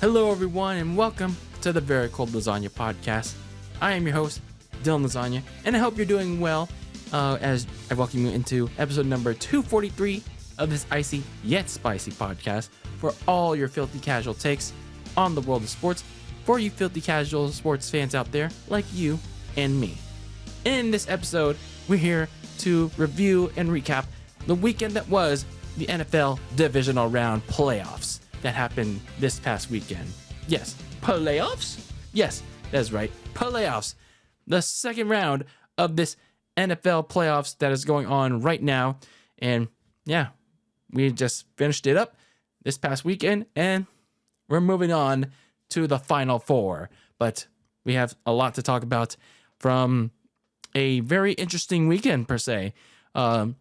Hello, everyone, and welcome to the Very Cold Lasagna Podcast. I am your host, Dylan Lasagna, and I hope you're doing well as I welcome you into episode number 243 of this icy yet spicy podcast for all your filthy casual takes on the world of sports for you filthy casual sports fans out there like you and me. In this episode, we're here to review and recap the weekend that was the NFL Divisional Round playoffs that happened this past weekend. Yes, playoffs? Yes, that's right, playoffs. The second round of this NFL playoffs that is going on right now. And yeah, we just finished it up this past weekend and we're moving on to the Final Four. But we have a lot to talk about from a very interesting weekend per se. And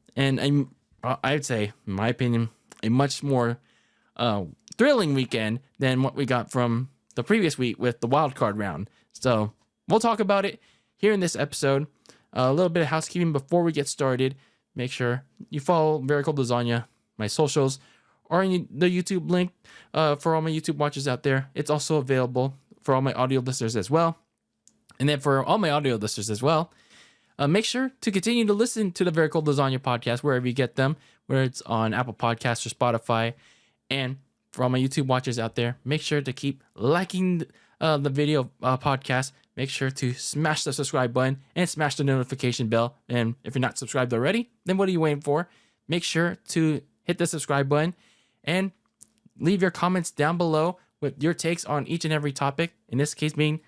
I'd say, in my opinion, a much more thrilling weekend than what we got from the previous week with the wild card round. So we'll talk about it here in this episode. A little bit of housekeeping before we get started. Make sure you follow Very Cold Lasagna, my socials, or in the YouTube link for all my YouTube watchers out there. It's also available for all my audio listeners as well. And then for all my audio listeners as well, make sure to continue to listen to the Very Cold Lasagna podcast wherever you get them, whether it's on Apple Podcasts or Spotify. And for all my YouTube watchers out there, make sure to keep liking the video podcast. Make sure to smash the subscribe button and smash the notification bell. And if you're not subscribed already, then what are you waiting for? Make sure to hit the subscribe button and leave your comments down below with your takes on each and every topic. In this case being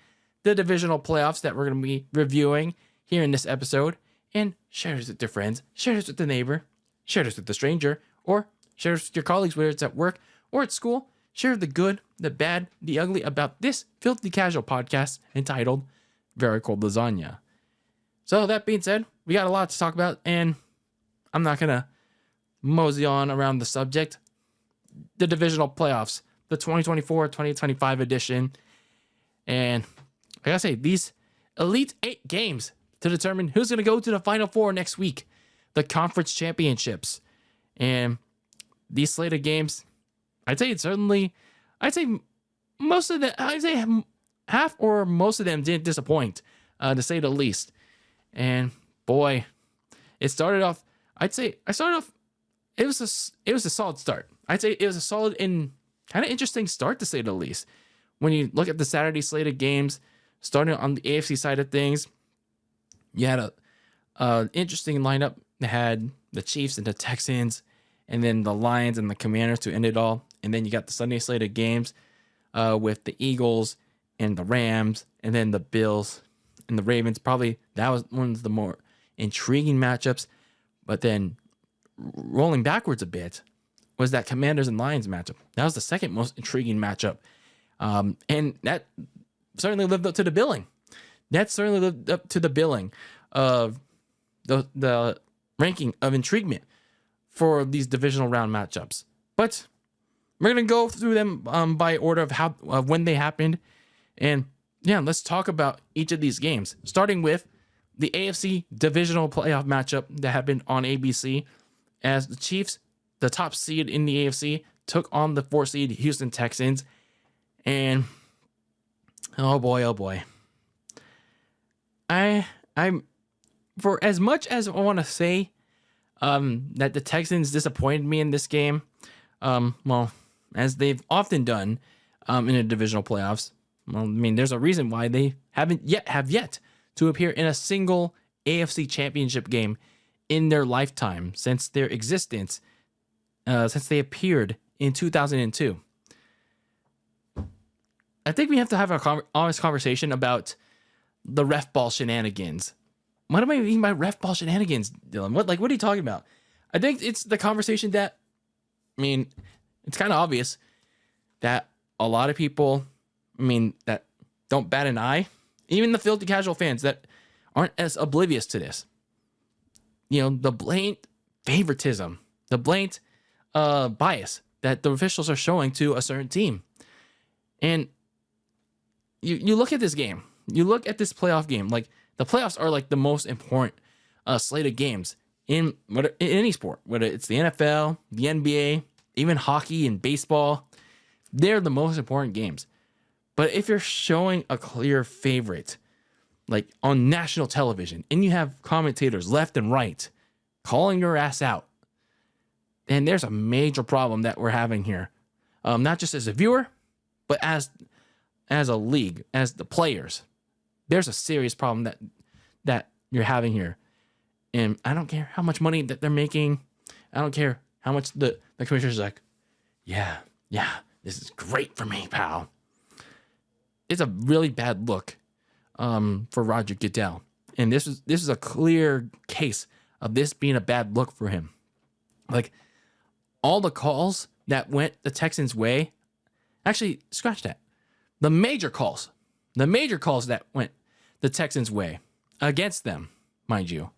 the divisional playoffs that we're going to be reviewing here in this episode. And share this with your friends, share this with the neighbor, share this with the stranger, or share this with your colleagues, whether it's at work or at school. Share the good, the bad, the ugly about this filthy casual podcast entitled Very Cold Lasagna. So that being said, we got a lot to talk about, and I'm not going to mosey on around the subject. The divisional playoffs, the 2024-2025 edition. And I gotta say, these Elite 8 games to determine who's going to go to the Final Four next week. The conference championships. And these slate of games, I'd say most of them, I'd say half or most of them didn't disappoint, to say the least. And boy, it started off, it was a solid start. I'd say it was a solid and kind of interesting start, to say the least. When you look at the Saturday slate of games, starting on the AFC side of things, you had a interesting lineup that had the Chiefs and the Texans, and then the Lions and the Commanders to end it all. And then you got the Sunday slate of games with the Eagles and the Rams, and then the Bills and the Ravens. Probably that was one of the more intriguing matchups. But then rolling backwards a bit was that Commanders and Lions matchup. That was the second most intriguing matchup. And that certainly lived up to the billing. Of the ranking of intriguement for these divisional round matchups. But we're going to go through them by order of when they happened. And yeah, let's talk about each of these games, starting with the AFC divisional playoff matchup that happened on ABC, as the Chiefs, the top seed in the AFC, took on the 4 seed Houston Texans. And oh boy. I'm for as much as I want to say that the Texans disappointed me in this game, well, as they've often done in the divisional playoffs. Well, I mean, there's a reason why they have yet to appear in a single AFC championship game in their lifetime since their existence, since they appeared in 2002. I think we have to have a honest conversation about the ref ball shenanigans. What do I mean by ref ball shenanigans, Dylan? What are you talking about? I think it's the conversation that, I mean, it's kind of obvious that a lot of people, that don't bat an eye, even the filthy casual fans that aren't as oblivious to this. The blatant favoritism, the blatant bias that the officials are showing to a certain team. And you look at this game, you look at this playoff game, like the playoffs are like the most important slate of games in any sport, whether it's the NFL, the NBA, even hockey and baseball, They're the most important games. But if you're showing a clear favorite, like on national television, and you have commentators left and right calling your ass out, then there's a major problem that we're having here. Not just as a viewer, but as a league, as the players. There's a serious problem that you're having here. And I don't care how much money that they're making. I don't care how much the commissioner's like, yeah, this is great for me, pal. It's a really bad look for Roger Goodell. And this is a clear case of this being a bad look for him. Like, all the calls that went the Texans' way, actually, scratch that. The major calls that went the Texans' way against them, mind you,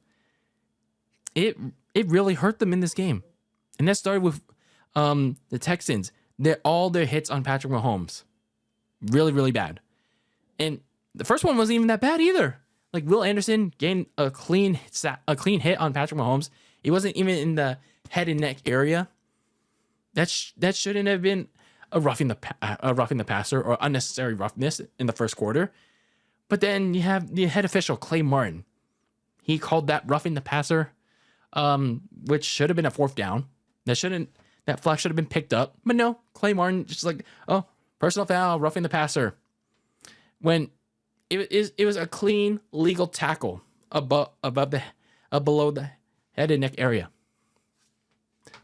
it really hurt them in this game. And that started with the Texans. All their hits on Patrick Mahomes. Really, really bad. And the first one wasn't even that bad either. Like, Will Anderson gained a clean hit on Patrick Mahomes. It wasn't even in the head and neck area. That shouldn't have been a roughing the passer or unnecessary roughness in the first quarter. But then you have the head official, Clay Martin. He called that roughing the passer, which should have been a fourth down. That flag should have been picked up. But no, Clay Martin just like, oh, personal foul, roughing the passer. When it was a clean legal tackle below the head and neck area.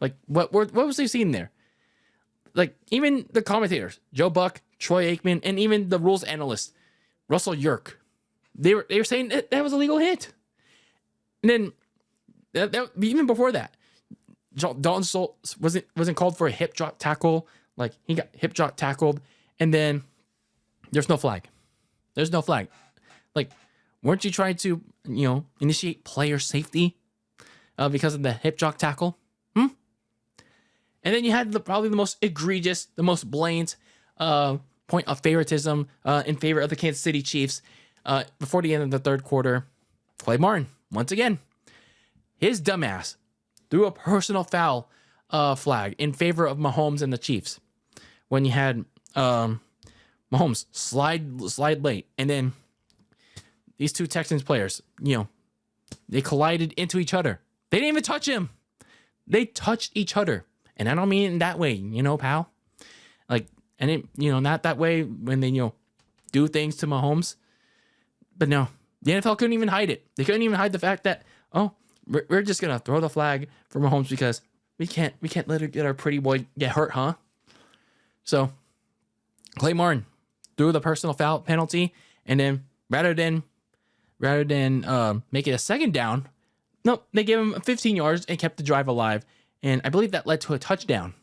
Like, what was he seeing there? Like, even the commentators, Joe Buck, Troy Aikman, and even the rules analyst, Russell Yerk, they were saying that was a legal hit. And then even before that, Dalton Schultz wasn't called for a hip drop tackle. Like, he got hip drop tackled, and then there's no flag. There's no flag. Like, weren't you trying to, initiate player safety because of the hip drop tackle? And then you had probably the most egregious, the most blatant point of favoritism in favor of the Kansas City Chiefs before the end of the third quarter. Clay Martin, once again, his dumbass threw a personal foul flag in favor of Mahomes and the Chiefs when you had Mahomes slide late, and then these two Texans players, they collided into each other. They didn't even touch him. They touched each other. And I don't mean it that way, pal. Like, and it, not that way when they, do things to Mahomes. But no, the NFL couldn't even hide it. They couldn't even hide the fact that, we're just gonna throw the flag for Mahomes because we can't let our pretty boy get hurt, huh? So Clay Martin threw the personal foul penalty, and then rather than make it a second down, nope, they gave him 15 yards and kept the drive alive. And I believe that led to a touchdown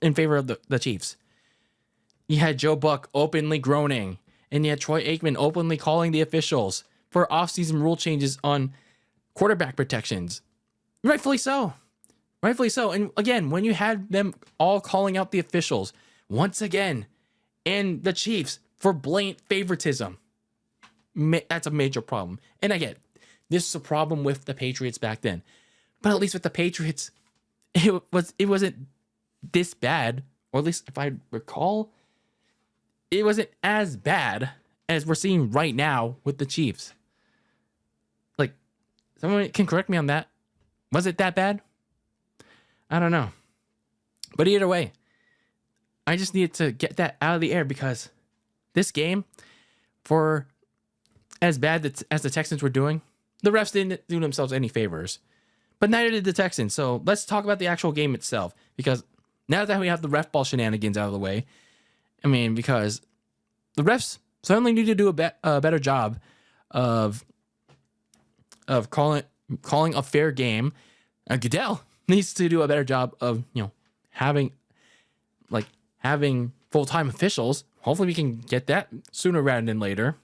in favor of the Chiefs. You had Joe Buck openly groaning, and you had Troy Aikman openly calling the officials for offseason rule changes on quarterback protections. Rightfully so. And again, when you had them all calling out the officials, once again, and the Chiefs for blatant favoritism, that's a major problem. And I get this is a problem with the Patriots back then. But at least with the Patriots, it wasn't this bad, or at least if I recall, it wasn't as bad as we're seeing right now with the Chiefs. Like, someone can correct me on that. Was it that bad? I don't know. But either way, I just needed to get that out of the air because this game, for as bad as the Texans were doing, the refs didn't do themselves any favors. But neither did the Texans. So let's talk about the actual game itself. Because now that we have the ref ball shenanigans out of the way, because the refs certainly need to do a better job of calling a fair game. Goodell needs to do a better job of having full-time officials. Hopefully we can get that sooner rather than later.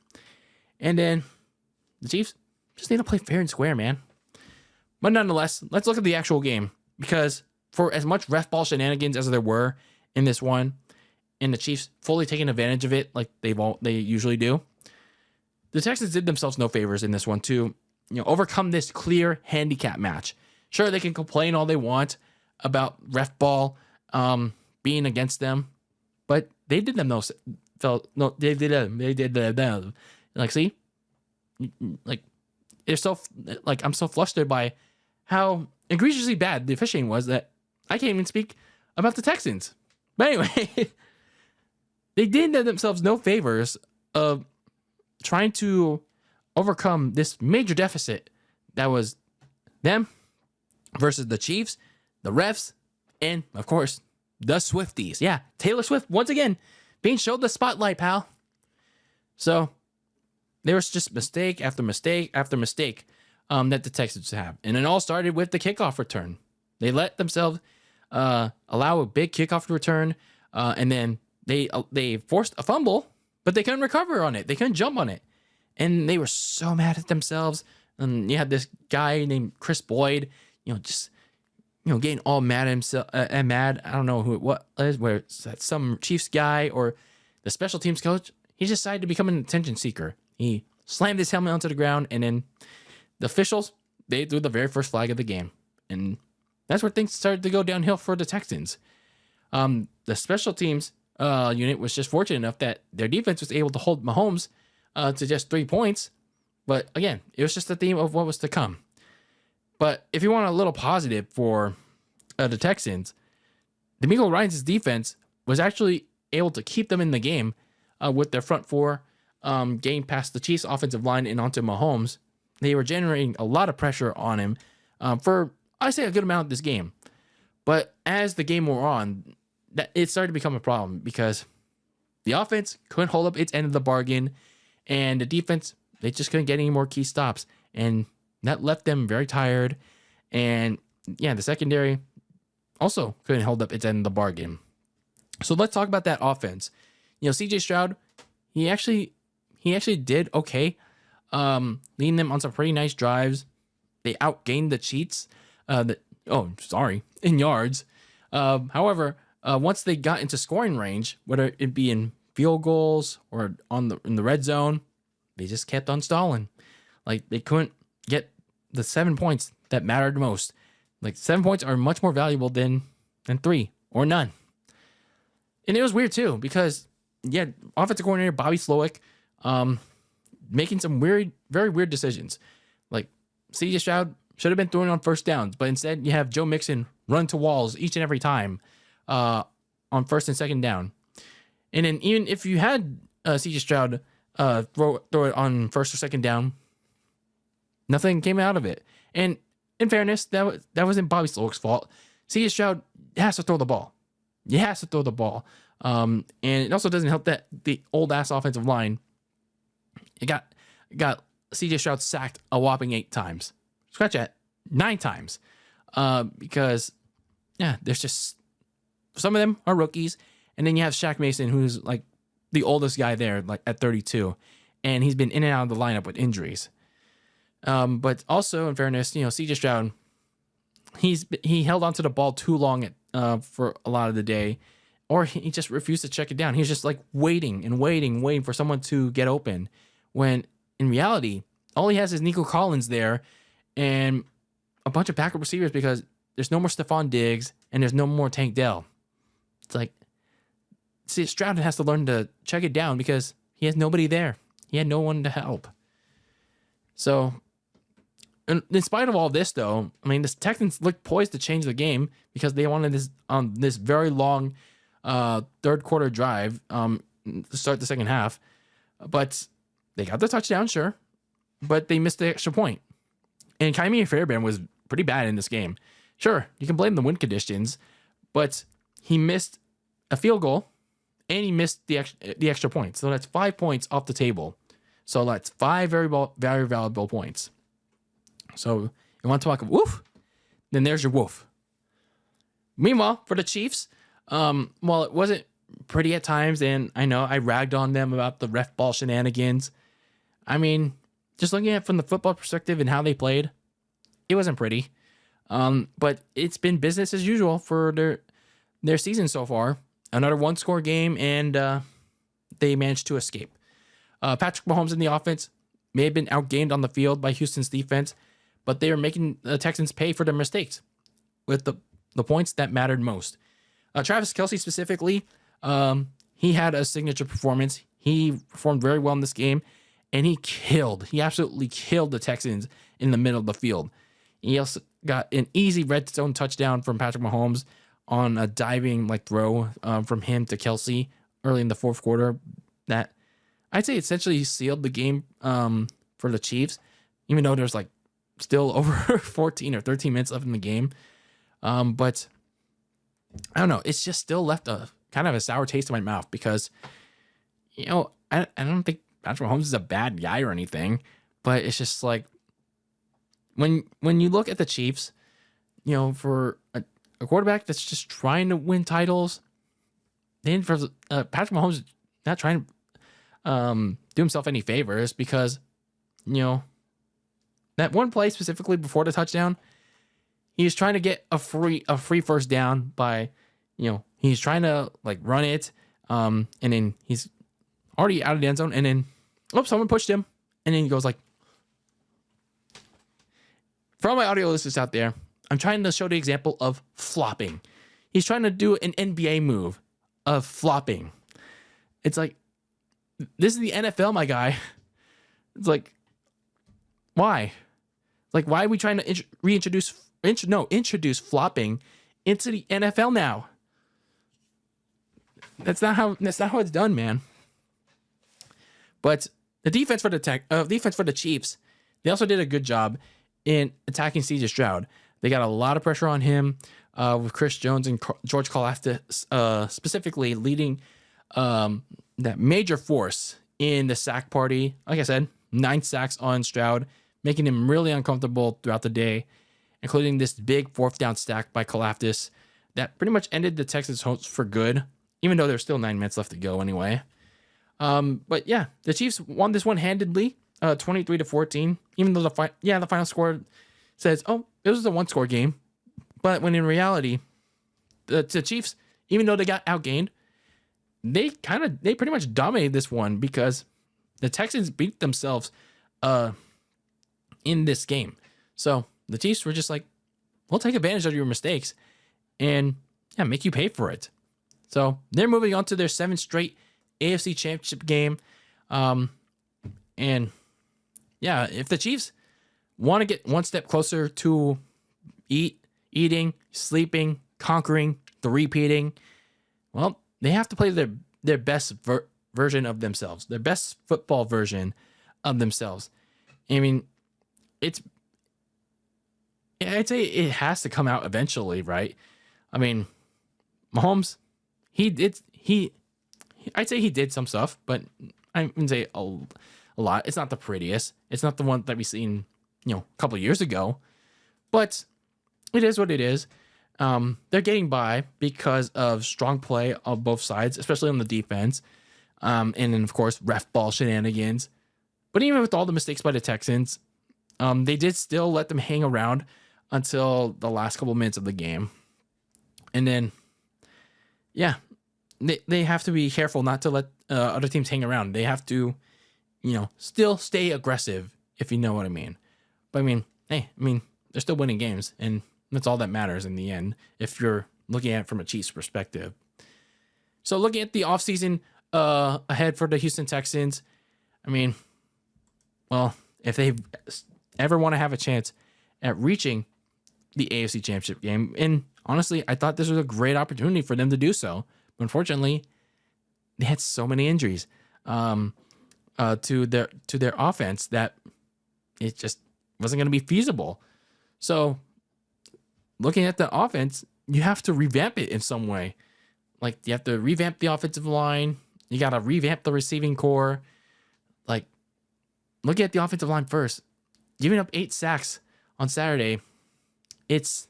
And then the Chiefs just need to play fair and square, man. But nonetheless, let's look at the actual game, because for as much ref ball shenanigans as there were in this one, and the Chiefs fully taking advantage of it like they usually do, the Texans did themselves no favors in this one to overcome this clear handicap match. Sure, they can complain all they want about ref ball being against them, but they did them those felt no they did them. Like, see, like they're so like I'm so flustered by how egregiously bad the officiating was that I can't even speak about the Texans. But anyway, they did themselves no favors of trying to overcome this major deficit that was them versus the Chiefs, the refs, and of course the Swifties. Yeah, Taylor Swift once again being showed the spotlight, pal. So there was just mistake after mistake after mistake that the Texans have. And it all started with the kickoff return. They let themselves allow a big kickoff return, and then they forced a fumble, but they couldn't recover on it. They couldn't jump on it. And they were so mad at themselves. And you had this guy named Chris Boyd, just getting all mad at himself. Mad. I don't know what is, where it's that some Chiefs guy or the special teams coach. He decided to become an attention seeker. He slammed his helmet onto the ground, and then the officials, they threw the very first flag of the game. And that's where things started to go downhill for the Texans. The special teams unit was just fortunate enough that their defense was able to hold Mahomes to just 3 points. But again, it was just the theme of what was to come. But if you want a little positive for the Texans, DeMeco Ryans' defense was actually able to keep them in the game with their front four getting past the Chiefs' offensive line and onto Mahomes. They were generating a lot of pressure on him for, I say, a good amount of this game. But as the game wore on, it started to become a problem because the offense couldn't hold up its end of the bargain, and the defense, they just couldn't get any more key stops. And that left them very tired. And yeah, the secondary also couldn't hold up its end of the bargain. So let's talk about that offense. CJ Stroud, he actually did okay, leading them on some pretty nice drives. They outgained the Chiefs, in yards. However, once they got into scoring range, whether it be in field goals or in the red zone, they just kept on stalling. Like, they couldn't get the 7 points that mattered most. Like, 7 points are much more valuable than 3 or none. And it was weird too, because offensive coordinator Bobby Slowick making some very weird decisions. Like, CJ Stroud should have been throwing on first downs, but instead you have Joe Mixon run to walls each and every time on first and second down. And then even if you had CJ Stroud throw it on first or second down, nothing came out of it. And in fairness, that wasn't Bobby Slowick's fault. CJ Stroud has to throw the ball. He has to throw the ball. And it also doesn't help that the old ass offensive line, it got CJ Stroud sacked a whopping 8 times. Scratch that, 9 times. Because there's just, some of them are rookies, and then you have Shaq Mason, who's like the oldest guy there, like at 32, and he's been in and out of the lineup with injuries. But also, in fairness, CJ Stroud, he held onto the ball too long for a lot of the day, or he just refused to check it down. He was just like waiting for someone to get open, when in reality, all he has is Nico Collins there and a bunch of backup receivers, because there's no more Stephon Diggs and there's no more Tank Dell. It's like, see, Stroud has to learn to check it down because he has nobody there. He had no one to help. So, in spite of all this, though, I mean, the Texans looked poised to change the game because they wanted this very long third quarter drive to start the second half. But they got the touchdown, sure, but they missed the extra point. And Kymie Fairbairn was pretty bad in this game. Sure, you can blame the wind conditions, but he missed a field goal and he missed the extra point. So that's 5 points off the table. So that's 5 very valuable points. So you want to talk about woof? Then there's your woof. Meanwhile, for the Chiefs, well, it wasn't pretty at times, and I know I ragged on them about the ref ball shenanigans. I mean, just looking at it from the football perspective and how they played, it wasn't pretty. But it's been business as usual for their season so far. Another one-score game, and they managed to escape. Patrick Mahomes in the offense may have been outgained on the field by Houston's defense, but they were making the Texans pay for their mistakes with the points that mattered most. Travis Kelce specifically, He had a signature performance. He performed very well in this game, and he absolutely killed the Texans in the middle of the field. He also got an easy red zone touchdown from Patrick Mahomes on a diving throw from him to Kelsey early in the fourth quarter. That I'd say essentially sealed the game for the Chiefs, even though there's still over 14 or 13 minutes left in the game. But I don't know. It's just still left a kind of a sour taste in my mouth because, I don't think Patrick Mahomes is a bad guy or anything, but it's just when you look at the Chiefs, for a quarterback that's just trying to win titles, then for Patrick Mahomes not trying to do himself any favors because, that one play specifically before the touchdown, he was trying to get a free first down by, he's trying to run it, and then he's already out of the end zone, and then someone pushed him, and then he goes for all my audio listeners out there, I'm trying to show the example of flopping. He's trying to do an NBA move of flopping. It's this is the NFL, my guy. It's why? Why are we trying to introduce flopping into the NFL now? That's not how it's done, man. But the defense for the Chiefs, they also did a good job in attacking CJ Stroud. They got a lot of pressure on him with Chris Jones and George Karlaftis specifically leading that major force in the sack party. Like I said, 9 sacks on Stroud, making him really uncomfortable throughout the day, including this big 4th down stack by Karlaftis that pretty much ended the Texans' hopes for good, even though there's still 9 minutes left to go anyway. But yeah, the Chiefs won this one handedly, 23-14, even though the final score says, it was a 1-score game. But when in reality, the Chiefs, even though they got outgained, they pretty much dominated this one because the Texans beat themselves in this game. So the Chiefs were just we'll take advantage of your mistakes and make you pay for it. So they're moving on to their 7th straight AFC Championship game. And yeah, if the Chiefs want to get one step closer to eating, sleeping, conquering, repeating, well, they have to play their best version of themselves, their best football version of themselves. I mean, I'd say it has to come out eventually, right? I mean, Mahomes, I'd say he did some stuff, but I wouldn't say a lot. It's not the prettiest. It's not the one that we seen, a couple of years ago, but it is what it is. They're getting by because of strong play on both sides, especially on the defense. And then of course, ref ball shenanigans. But even with all the mistakes by the Texans, they did still let them hang around until the last couple minutes of the game. And then, they have to be careful not to let other teams hang around. They have to, still stay aggressive, if you know what I mean. But they're still winning games, and that's all that matters in the end, if you're looking at it from a Chiefs perspective. So looking at the offseason ahead for the Houston Texans, if they ever want to have a chance at reaching the AFC Championship game, and honestly, I thought this was a great opportunity for them to do so. But unfortunately, they had so many injuries to their offense that it just wasn't going to be feasible. So looking at the offense, you have to revamp it in some way. You have to revamp the offensive line. You got to revamp the receiving core. Looking at the offensive line first, giving up 8 sacks on Saturday, it's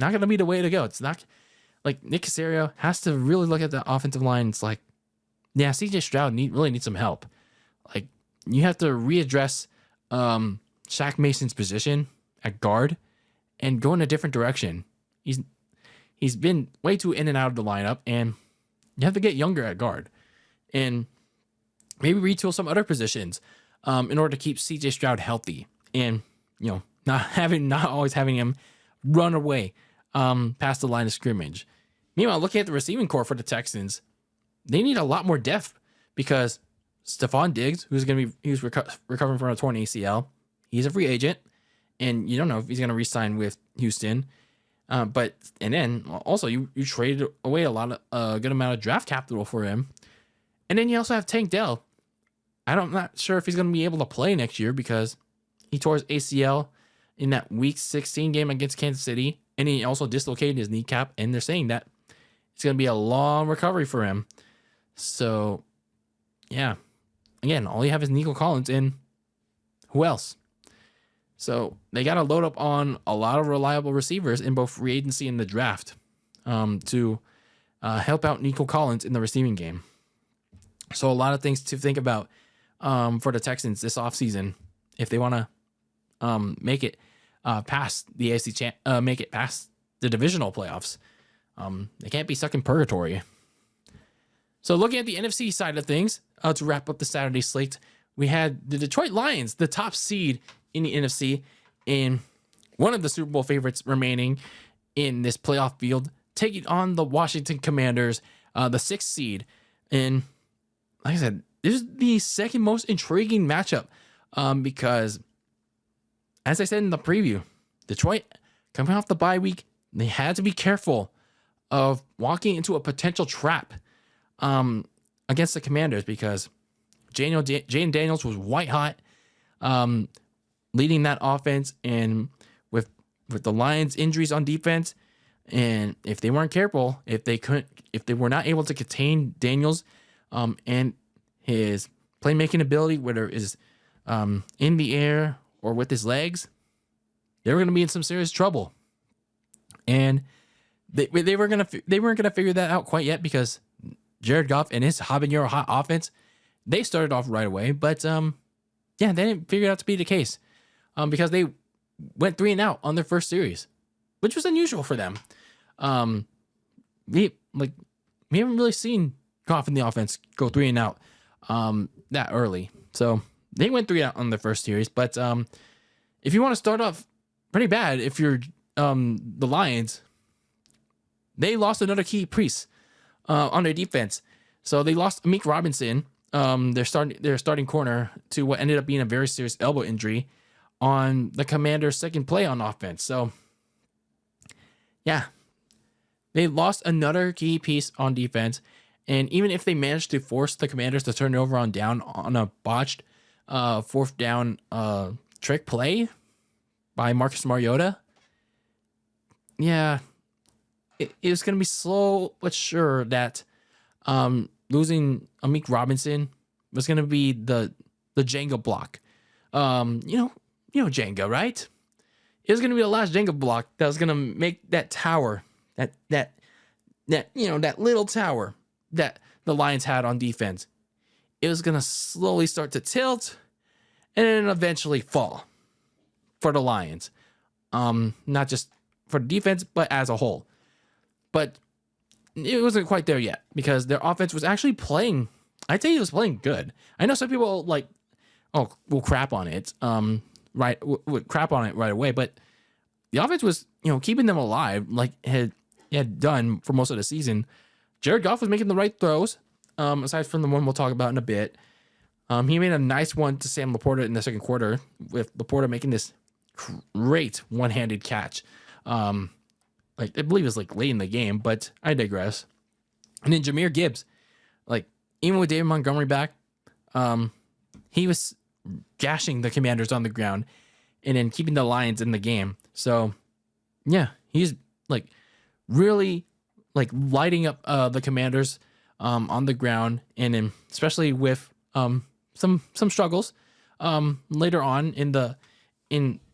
not going to be the way to go. It's not Nick Caserio has to really look at the offensive line. It's CJ Stroud really needs some help. You have to readdress Shaq Mason's position at guard and go in a different direction. He's been way too in and out of the lineup, and you have to get younger at guard and maybe retool some other positions in order to keep CJ Stroud healthy and not always having him run away past the line of scrimmage. Meanwhile, looking at the receiving core for the Texans, they need a lot more depth because Stephon Diggs, who's recovering from a torn ACL, he's a free agent, and you don't know if he's going to re-sign with Houston. But then also you traded away a good amount of draft capital for him, and then you also have Tank Dell. I'm not sure if he's going to be able to play next year because he tore his ACL in that Week 16 game against Kansas City, and he also dislocated his kneecap. And they're saying that it's going to be a long recovery for him. So, yeah, again, all you have is Nico Collins, and who else? So they got to load up on a lot of reliable receivers in both free agency and the draft to help out Nico Collins in the receiving game. So a lot of things to think about for the Texans this offseason if they want to make it past the AFC make it past the divisional playoffs. They can't be stuck in purgatory. So looking at the NFC side of things, to wrap up the Saturday slate, we had the Detroit Lions, the top seed in the NFC, and one of the Super Bowl favorites remaining in this playoff field, taking on the Washington Commanders, the 6th seed. And like I said, this is the second most intriguing matchup because, as I said in the preview, Detroit, coming off the bye week, they had to be careful of walking into a potential trap against the Commanders because Jayden Daniels was white hot, leading that offense, and with the Lions' injuries on defense, and if they weren't careful, if they were not able to contain Daniels and his playmaking ability, whether it is in the air or with his legs, they were going to be in some serious trouble. And they weren't going to figure that out quite yet because Jared Goff and his habanero hot offense, they started off right away, but they didn't figure it out to be the case because they went 3-and-out on their first series, which was unusual for them. We haven't really seen Goff in the offense go 3-and-out that early, so they went 3-and-out on their first series. But if you want to start off pretty bad, if you're the Lions, they lost another key piece on their defense. So they lost Amik Robinson, their starting corner, to what ended up being a very serious elbow injury on the Commanders' second play on offense. So, yeah, they lost another key piece on defense. And even if they managed to force the Commanders to turn it over on down on a botched 4th down trick play by Marcus Mariota, yeah, it was going to be slow but sure that losing Amik Robinson was going to be the Jenga block. You know Jenga, right? It was going to be the last Jenga block that was going to make that tower, that little tower that the Lions had on defense. It was going to slowly start to tilt and then eventually fall for the Lions. Not just for the defense, but as a whole. But it wasn't quite there yet because their offense was actually playing. I'd say it was playing good. I know some people will crap on it. Would crap on it right away, but the offense was, keeping them alive like it had done for most of the season. Jared Goff was making the right throws, aside from the one we'll talk about in a bit. He made a nice one to Sam Laporta in the second quarter, with Laporta making this great one-handed catch. I believe it was late in the game, but I digress. And then Jahmyr Gibbs, even with David Montgomery back, he was gashing the Commanders on the ground and then keeping the Lions in the game. So, yeah, he's really lighting up the Commanders on the ground, and then especially with some struggles later on in the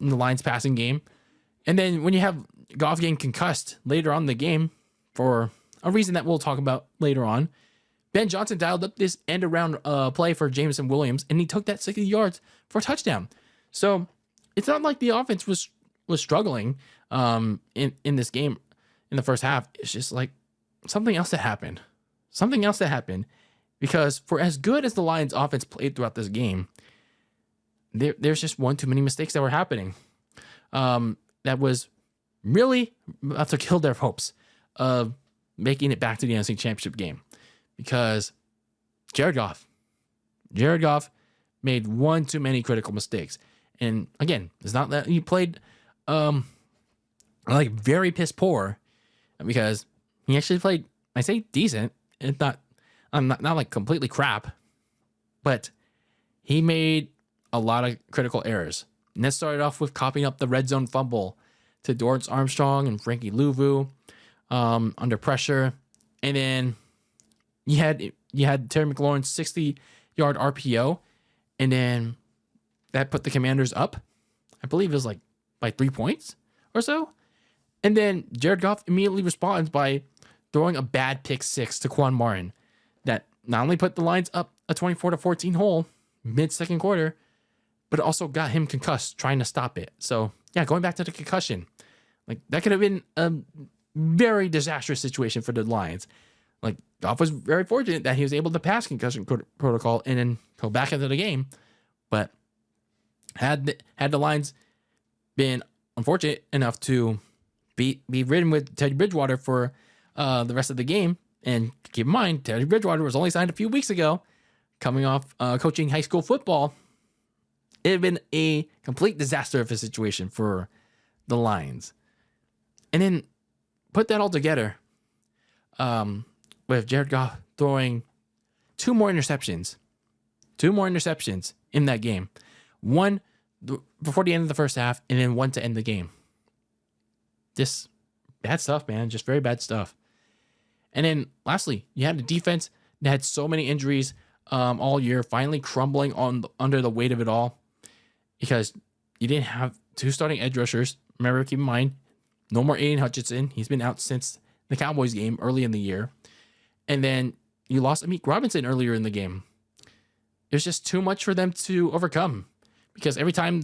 Lions passing game. And then when you have Goff getting concussed later on in the game for a reason that we'll talk about later on, Ben Johnson dialed up this end-around play for Jameson Williams, and he took that 60 yards for a touchdown. So it's not like the offense was struggling in this game in the first half. It's just something else that happened. Something else that happened, because for as good as the Lions' offense played throughout this game, there's just one too many mistakes that were happening. That was really about to kill their hopes of making it back to the NFC Championship game. because Jared Goff made one too many critical mistakes. And again, it's not that he played like very piss poor, because he actually played, I say decent. It's not like completely crap, but he made a lot of critical errors. And that started off with copying up the red zone fumble to Dorrance Armstrong and Frankie Louvu under pressure. And then you had Terry McLaurin's 60-yard RPO, and then that put the Commanders up. I believe it was like by 3 points or so. And then Jared Goff immediately responds by throwing a bad pick six to Quan Martin that not only put the Lions up a 24-14 hole mid-second quarter, but it also got him concussed trying to stop it. So, yeah, going back to the concussion, like that could have been a very disastrous situation for the Lions. Like, Goff was very fortunate that he was able to pass concussion protocol and then go back into the game. But had the Lions been unfortunate enough to be ridden with Teddy Bridgewater for the rest of the game, and keep in mind, Teddy Bridgewater was only signed a few weeks ago, coming off coaching high school football, it had been a complete disaster of a situation for the Lions. And then put that all together with Jared Goff throwing two more interceptions in that game. One before the end of the first half, and then one to end the game. Just bad stuff, man. Just very bad stuff. And then lastly, you had a defense that had so many injuries all year, finally crumbling under the weight of it all, because you didn't have two starting edge rushers. Remember, keep in mind, no more Aiden Hutchinson. He's been out since the Cowboys game early in the year. And then you lost Amik Robinson earlier in the game. It was just too much for them to overcome, because every time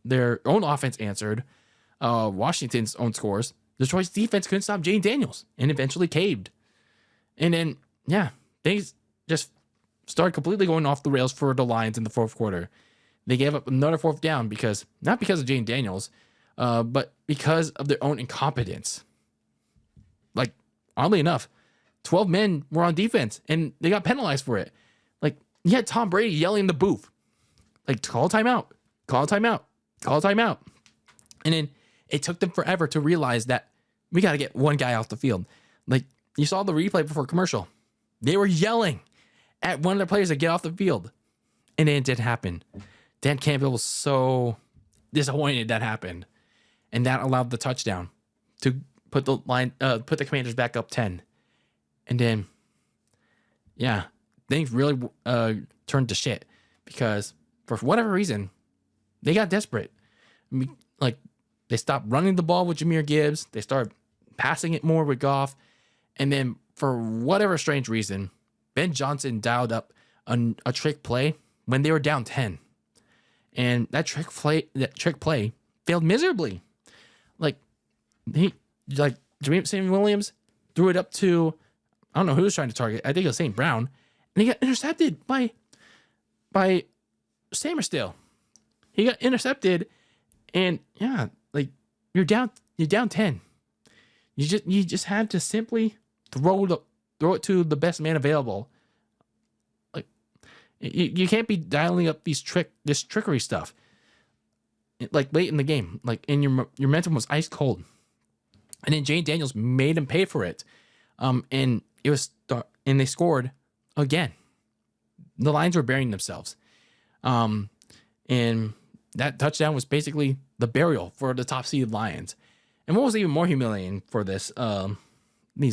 their own offense answered Washington's own scores, Detroit's defense couldn't stop Jane Daniels and eventually caved. And then, yeah, things just started completely going off the rails for the Lions in the fourth quarter. They gave up another fourth down not because of Jane Daniels, but because of their own incompetence. Like, oddly enough, 12 men were on defense and they got penalized for it. Like, you had Tom Brady yelling in the booth, like, call a timeout, call a timeout, call a timeout. And then it took them forever to realize that we got to get one guy off the field. Like, you saw the replay before commercial. They were yelling at one of their players to get off the field. And it didn't happen. Dan Campbell was so disappointed that happened. And that allowed the touchdown to put the Commanders back up 10. And then, yeah, things really turned to shit, because for whatever reason, they got desperate. I mean, like, they stopped running the ball with Jahmyr Gibbs. They started passing it more with Goff. And then, for whatever strange reason, Ben Johnson dialed up a trick play when they were down 10. And that trick play failed miserably. Like, Jameson Williams threw it up to, I don't know who was trying to target. I think it was St. Brown. And he got intercepted by Samerstill. He got intercepted, and yeah, like, you're down 10. You just had to simply throw it to the best man available. Like, you can't be dialing up this trickery stuff like late in the game. Like, and your momentum was ice cold, and then Jane Daniels made him pay for it. And they scored again. The Lions were burying themselves. And that touchdown was basically the burial for the top seeded Lions. And what was even more humiliating for these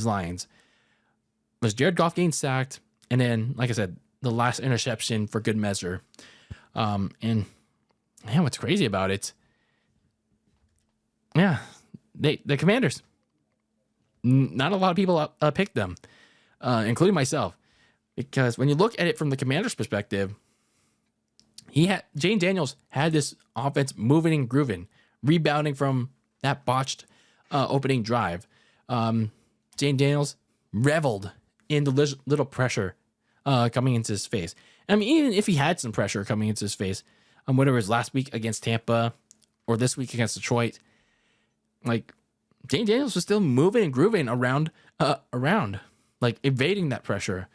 Lions was Jared Goff getting sacked, and then, like I said, the last interception for good measure. And man, what's crazy about it? Yeah, the Commanders. Not a lot of people picked them, including myself, because when you look at it from the Commanders' perspective, Jane Daniels had this offense moving and grooving, rebounding from that botched opening drive. Jane Daniels reveled in the little pressure coming into his face. I mean, even if he had some pressure coming into his face, whether it was last week against Tampa or this week against Detroit, like, Jane Daniels was still moving and grooving around. like evading that pressure.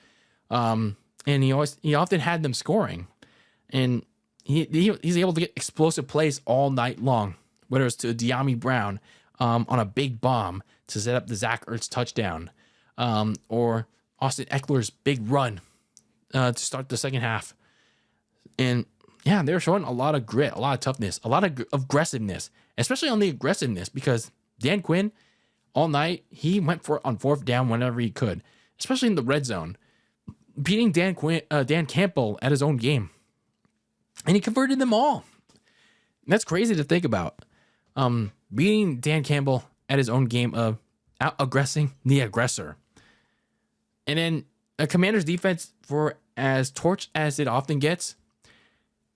And he often had them scoring, and he's able to get explosive plays all night long, whether it's to De'Ami Brown on a big bomb to set up the Zach Ertz touchdown, or Austin Eckler's big run to start the second half. And yeah, they're showing a lot of grit, a lot of toughness, a lot of aggressiveness, especially on the aggressiveness, because Dan Quinn all night, he went for it on fourth down whenever he could, especially in the red zone, beating Dan Campbell at his own game. And he converted them all. That's crazy to think about. Beating Dan Campbell at his own game of out-aggressing the aggressor. And then a Commander's defense, for as torched as it often gets,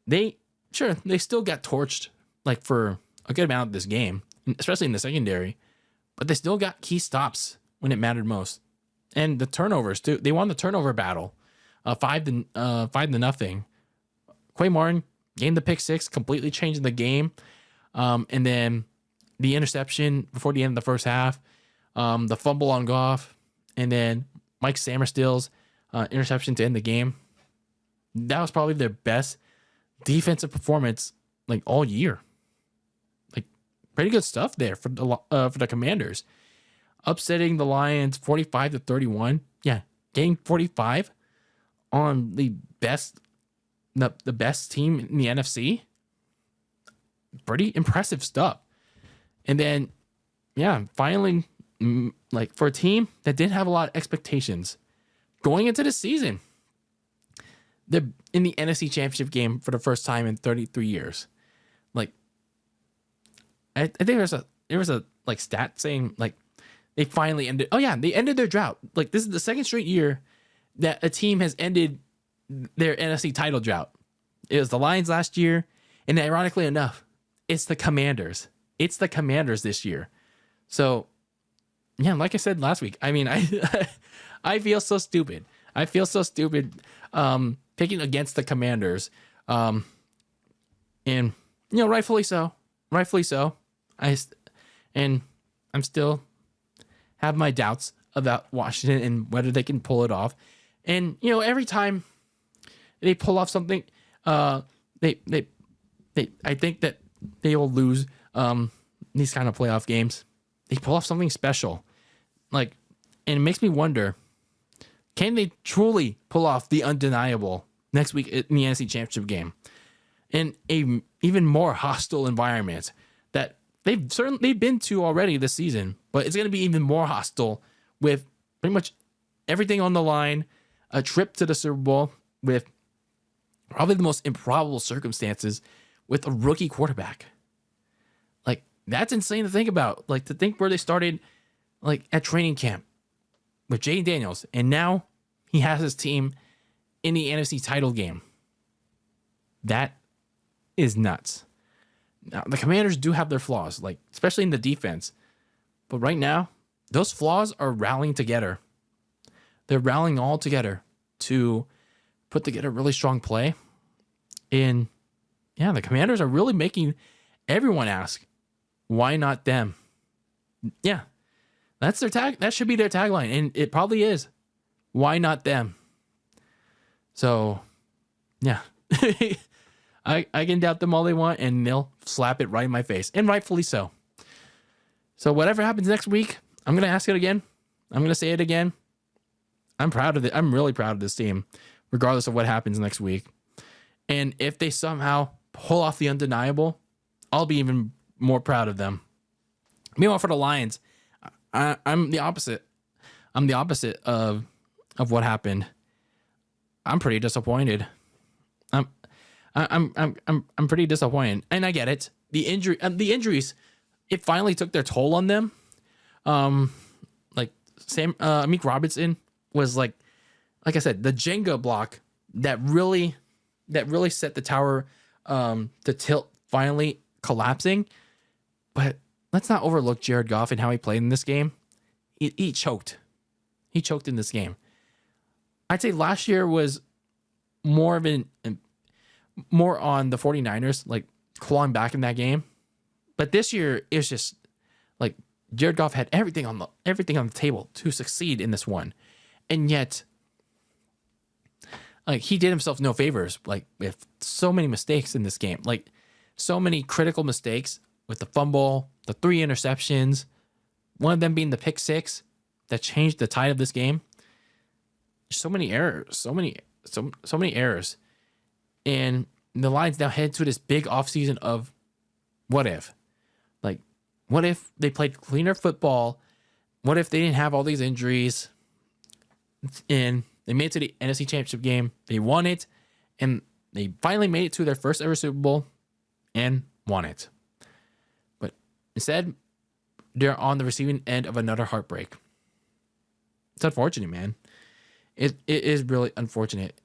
they still got torched like for a good amount of this game, especially in the secondary, but they still got key stops when it mattered most. And the turnovers too. They won the turnover battle, 5-0. Quay Martin gained the pick six, completely changing the game. And then the interception before the end of the first half, the fumble on Goff, and then Mike Samerstill's interception to end the game. That was probably their best defensive performance like all year. Like pretty good stuff there for the Commanders, upsetting the Lions 45-31. Yeah, getting 45 on the best team in the NFC. Pretty impressive stuff. And then, yeah, finally, like for a team that didn't have a lot of expectations going into the season, they're in the NFC Championship game for the first time in 33 years. Like, I think there was a like stat saying like they finally ended. Oh yeah, they ended their drought. Like this is the second straight year that a team has ended their NFC title drought. It was the Lions last year, and ironically enough, it's the Commanders. It's the Commanders this year. So, yeah, like I said last week, I mean, I feel so stupid. I feel so stupid picking against the Commanders. And, you know, rightfully so. Rightfully so. I'm still have my doubts about Washington and whether they can pull it off. And, you know, every time they pull off something, I think that they will lose these kind of playoff games. They pull off something special. Like, and it makes me wonder, can they truly pull off the undeniable next week in the NFC Championship game in a even more hostile environment that they've been to already this season, but it's going to be even more hostile with pretty much everything on the line, a trip to the Super Bowl with probably the most improbable circumstances with a rookie quarterback. Like, that's insane to think about. Like, to think where they started, like, at training camp with Jay Daniels, and now he has his team in the NFC title game. That is nuts. Now, the Commanders do have their flaws, like, especially in the defense. But right now, those flaws are rallying together. They're rallying all together to put together a really strong play. And yeah, the Commanders are really making everyone ask, why not them? Yeah, that's their tag. That should be their tagline. And it probably is. Why not them? So yeah, I can doubt them all they want, and they'll slap it right in my face, and rightfully so. So whatever happens next week, I'm going to ask it again. I'm going to say it again. I'm proud of it. I'm really proud of this team, regardless of what happens next week. And if they somehow pull off the undeniable, I'll be even more proud of them. Meanwhile, for the Lions, I'm the opposite. I'm the opposite of what happened. I'm pretty disappointed. I'm pretty disappointed, and I get it. The injuries, it finally took their toll on them. Like Amik Robinson was like I said, the Jenga block that really set the tower to tilt, finally collapsing. But let's not overlook Jared Goff and how he played in this game. He choked. He choked in this game. I'd say last year was more on the 49ers, like clawing back in that game. But this year it's just like Jared Goff had everything on the table to succeed in this one. And yet, like, he did himself no favors, like, with so many mistakes in this game. Like, so many critical mistakes with the fumble, the 3 interceptions, one of them being the pick 6 that changed the tide of this game. So many errors, so many errors. And the Lions now head to this big offseason of what if? Like, what if they played cleaner football? What if they didn't have all these injuries? And they made it to the NFC Championship game. They won it. And they finally made it to their first ever Super Bowl and won it. But instead, they're on the receiving end of another heartbreak. It's unfortunate, man. It is really unfortunate.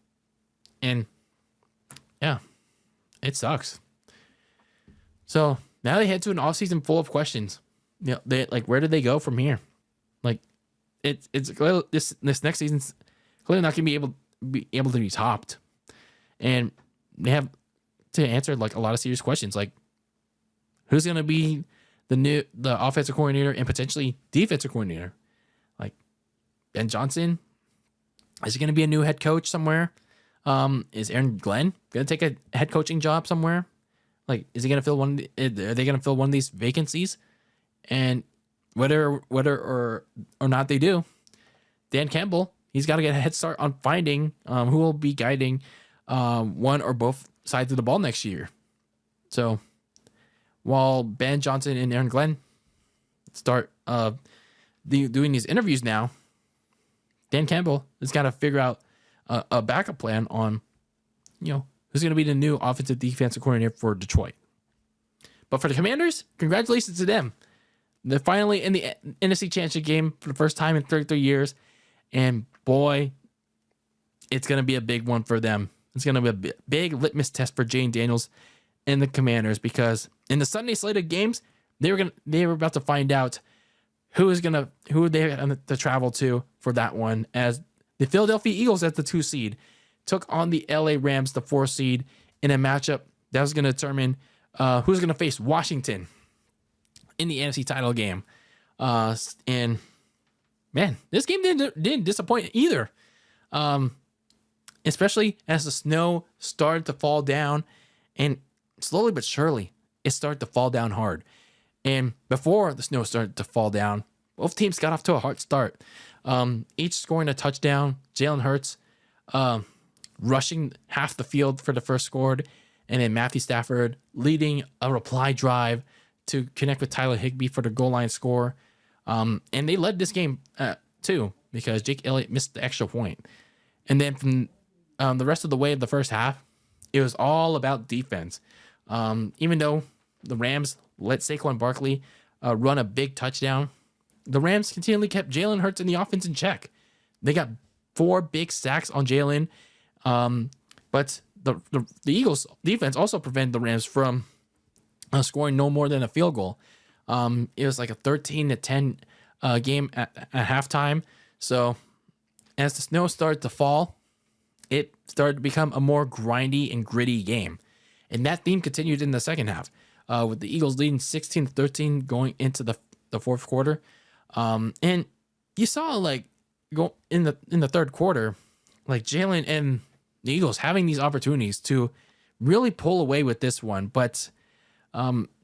And yeah, it sucks. So now they head to an offseason full of questions. You know, they like, where do they go from here? Like, it's this next season's clearly not gonna be able to be topped. And they have to answer like a lot of serious questions, like who's gonna be the offensive coordinator and potentially defensive coordinator? Like Ben Johnson, is he gonna be a new head coach somewhere? Is Aaron Glenn gonna take a head coaching job somewhere? Like, is he gonna fill one? Are they gonna fill one of these vacancies? And whether or not they do, Dan Campbell, he's got to get a head start on finding who will be guiding one or both sides of the ball next year. So while Ben Johnson and Aaron Glenn start doing these interviews now, Dan Campbell has got to figure out a backup plan on, who's going to be the new offensive defensive coordinator for Detroit. But for the Commanders, congratulations to them. They're finally in the NFC Championship game for the first time in 33 years. And boy, it's going to be a big one for them. It's going to be a big litmus test for Jane Daniels and the Commanders, because in the Sunday slate of games, they were about to find out who they had to travel to for that one, as the Philadelphia Eagles at the 2 seed took on the LA Rams, the 4 seed, in a matchup that was going to determine who's going to face Washington in the NFC title game. And man, this game didn't disappoint either. Especially as the snow started to fall down, and slowly but surely it started to fall down hard. And before the snow started to fall down, both teams got off to a hard start. Each scoring a touchdown. Jalen Hurts rushing half the field for the first score, and then Matthew Stafford leading a reply drive to connect with Tyler Higbee for the goal line score. And they led this game too, because Jake Elliott missed the extra point. And then from the rest of the way of the first half, it was all about defense. Even though the Rams let Saquon Barkley run a big touchdown, the Rams continually kept Jalen Hurts in the offense in check. They got 4 big sacks on Jalen, but the Eagles defense also prevented the Rams from scoring no more than a field goal. It was like a 13-10 game at halftime. So as the snow started to fall, it started to become a more grindy and gritty game. And that theme continued in the second half, with the Eagles leading 16-13 going into the fourth quarter. And you saw, like, go in the third quarter, like Jalen and the Eagles having these opportunities to really pull away with this one. But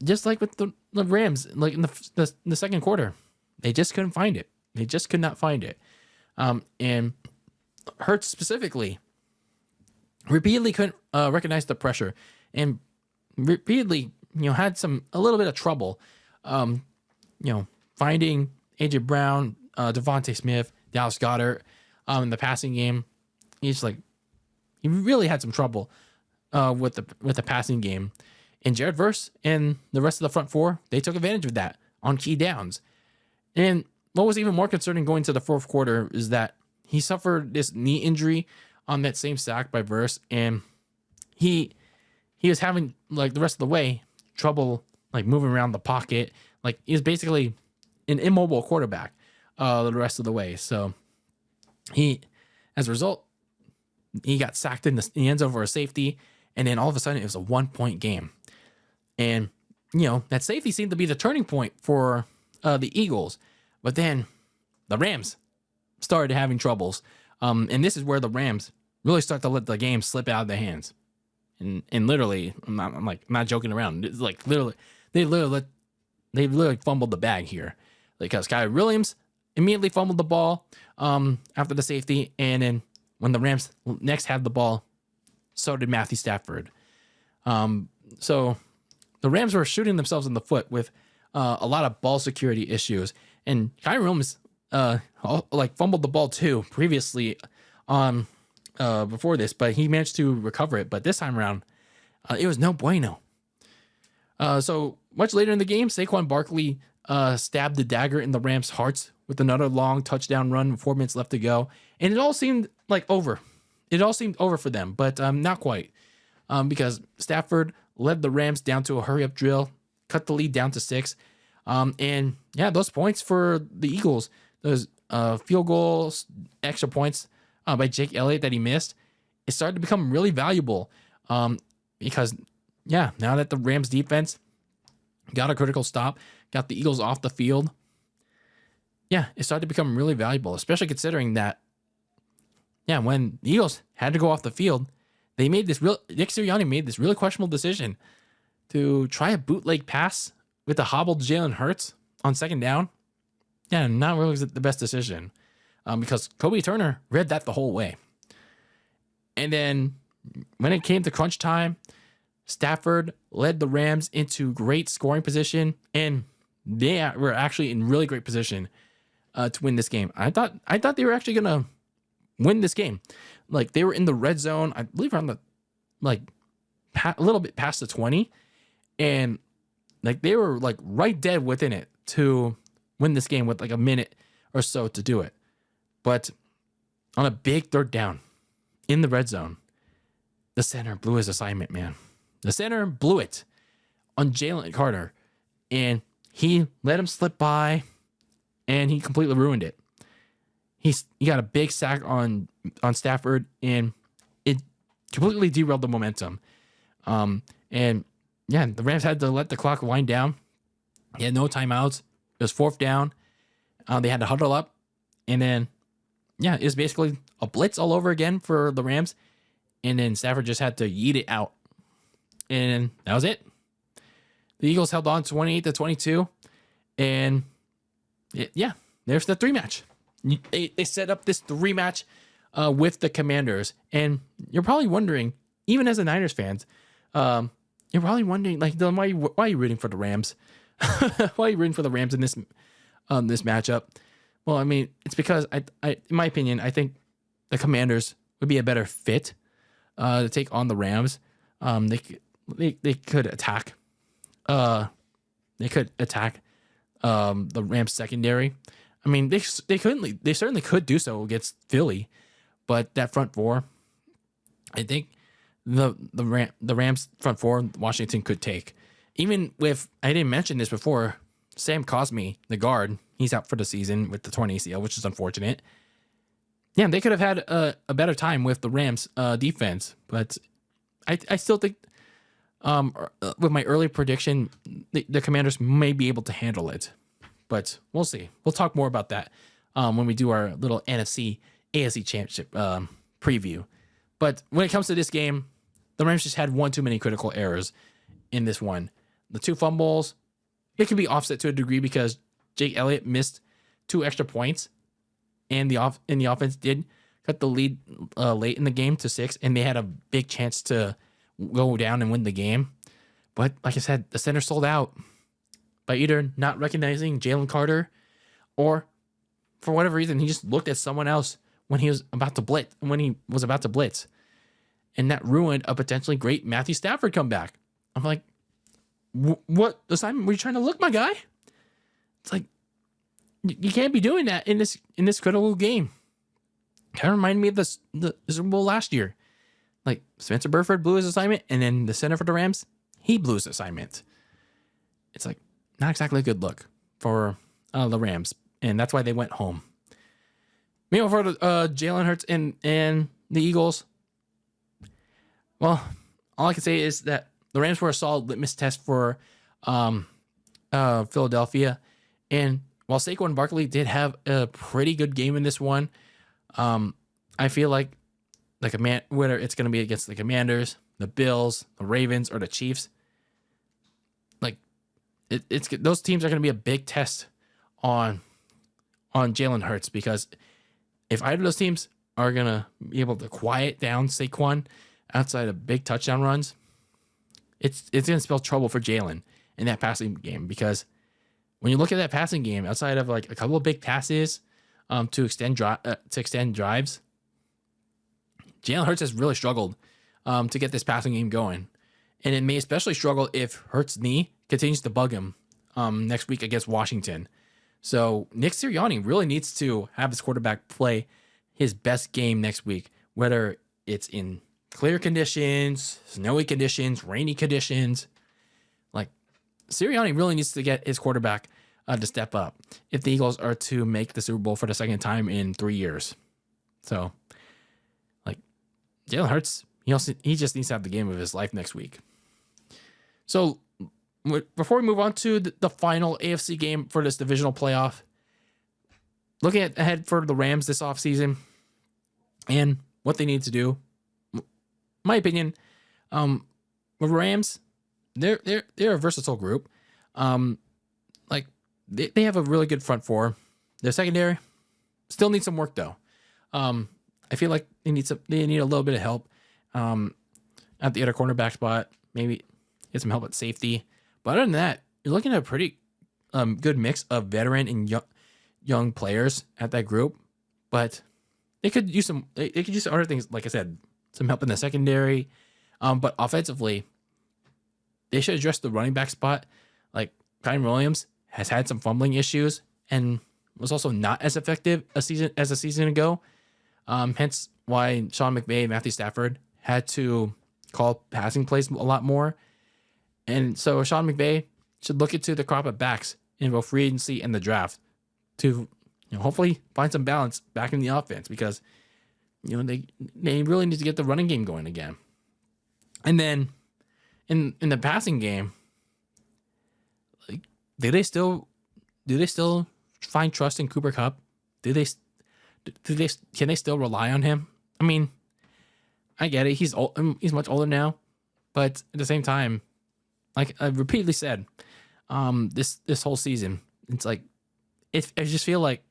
just like with the Rams, like in the second quarter, they just couldn't find it. They just could not find it. And Hurts specifically repeatedly couldn't recognize the pressure, and repeatedly, had a little bit of trouble, finding AJ Brown, Devontae Smith, Dallas Goedert, in the passing game. He really had some trouble with the passing game. And Jared Verse and the rest of the front 4, they took advantage of that on key downs. And what was even more concerning going to the fourth quarter is that he suffered this knee injury on that same sack by Verse, and he was having, like, the rest of the way trouble, like, moving around the pocket. Like, he was basically an immobile quarterback the rest of the way. So as a result, he got sacked in the end zone for a safety, and then all of a sudden it was a 1-point game. And, that safety seemed to be the turning point for the Eagles. But then the Rams started having troubles. And this is where the Rams really start to let the game slip out of their hands. And literally, I'm not joking around. It's like they literally fumbled the bag here, because Kyrie Williams immediately fumbled the ball after the safety, and then when the Rams next had the ball, so did Matthew Stafford. So the Rams were shooting themselves in the foot with a lot of ball security issues, and Kyrie Williams fumbled the ball too previously before this, but he managed to recover it. But this time around, it was no bueno. So much later in the game, Saquon Barkley stabbed the dagger in the Rams' hearts with another long touchdown run with 4 minutes left to go. And it all seemed like over. It all seemed over for them, but not quite. Because Stafford led the Rams down to a hurry-up drill, cut the lead down to 6. And yeah, those points for the Eagles, those field goals, extra points by Jake Elliott that he missed, it started to become really valuable. Because, yeah, now that the Rams defense got a critical stop, got the Eagles off the field, yeah, it started to become really valuable, especially considering that, yeah, when the Eagles had to go off the field, Nick Sirianni made this really questionable decision to try a bootleg pass with a hobbled Jalen Hurts on second down. Yeah, not really the best decision, because Kobe Turner read that the whole way. And then when it came to crunch time, Stafford led the Rams into great scoring position, and they were actually in really great position to win this game. I thought they were actually gonna win this game. Like, they were in the red zone, I believe, around the a little bit past the 20, and like they were like right dead within it to win this game with like a minute or so to do it. But on a big third down in the red zone, the center blew his assignment, man. The center blew it on Jalen Carter, and he let him slip by, and he completely ruined it. He got a big sack on Stafford, and it completely derailed the momentum. And yeah, the Rams had to let the clock wind down. He had no timeouts. It was fourth down. They had to huddle up, and then yeah, it was basically a blitz all over again for the Rams. And then Stafford just had to yeet it out, and that was it. The Eagles held on 28-22, and there's the rematch. They set up this rematch with the Commanders, and you're probably wondering, even as a Niners fans, you're probably wondering, like, Dylan, why are you rooting for the Rams? Why are you rooting for the Rams in this matchup? Well, I mean, it's because I in my opinion, I think the Commanders would be a better fit to take on the Rams. They could attack. They could attack the Rams secondary. I mean, they certainly could do so against Philly, but that front four, I think the Rams front four, Washington could take. Even with, I didn't mention this before, Sam Cosmi, the guard, he's out for the season with the torn ACL, which is unfortunate. Yeah, they could have had a better time with the Rams defense, but I still think with my early prediction, the Commanders may be able to handle it. But we'll see. We'll talk more about that when we do our little NFC AFC championship preview. But when it comes to this game, the Rams just had one too many critical errors in this one. The 2 fumbles, it can be offset to a degree because Jake Elliott missed 2 extra points, and the offense did cut the lead late in the game to 6, and they had a big chance to go down and win the game. But like I said, the center sold out by either not recognizing Jalen Carter, or for whatever reason, he just looked at someone else when he was about to blitz. And that ruined a potentially great Matthew Stafford comeback. I'm like, what assignment were you trying to look, my guy? It's like, you can't be doing that in this critical game. Kind of reminded me of the Super Bowl last year. Like, Spencer Burford blew his assignment, and then the center for the Rams, he blew his assignment. It's like, not exactly a good look for the Rams, and that's why they went home. Meanwhile, for Jalen Hurts and the Eagles, well, all I can say is that the Rams were a solid litmus test for Philadelphia, and while Saquon Barkley did have a pretty good game in this one, I feel like whether it's going to be against the Commanders, the Bills, the Ravens, or the Chiefs, like it's those teams are going to be a big test on Jalen Hurts, because if either of those teams are going to be able to quiet down Saquon outside of big touchdown runs, it's going to spell trouble for Jalen in that passing game. Because when you look at that passing game, outside of like a couple of big passes to extend drives, Jalen Hurts has really struggled to get this passing game going. And it may especially struggle if Hurts' knee continues to bug him next week against Washington. So Nick Sirianni really needs to have his quarterback play his best game next week, whether it's in clear conditions, snowy conditions, rainy conditions. Like, Sirianni really needs to get his quarterback to step up if the Eagles are to make the Super Bowl for the second time in 3 years. So, like, Jalen Hurts, he just needs to have the game of his life next week. So, before we move on to the final AFC game for this divisional playoff, looking ahead for the Rams this offseason and what they need to do, my opinion, the Rams, they're a versatile group. Like, they have a really good front four. Their secondary still needs some work though. I feel like they need a little bit of help at the other cornerback spot. Maybe get some help at safety. But other than that, you're looking at a pretty good mix of veteran and young players at that group. But they could use other things, like I said, some help in the secondary. But offensively, they should address the running back spot. Like, Kyren Williams has had some fumbling issues and was also not as effective as a season ago. Hence why Sean McVay and Matthew Stafford had to call passing plays a lot more. And so Sean McVay should look into the crop of backs in both free agency and the draft to hopefully find some balance back in the offense, because they really need to get the running game going again. And then in the passing game, like, do they still find trust in Cooper Kupp? Can they still rely on him? I mean, I get it. He's much older now, but at the same time, like I've repeatedly said, this whole season, it's like I just feel like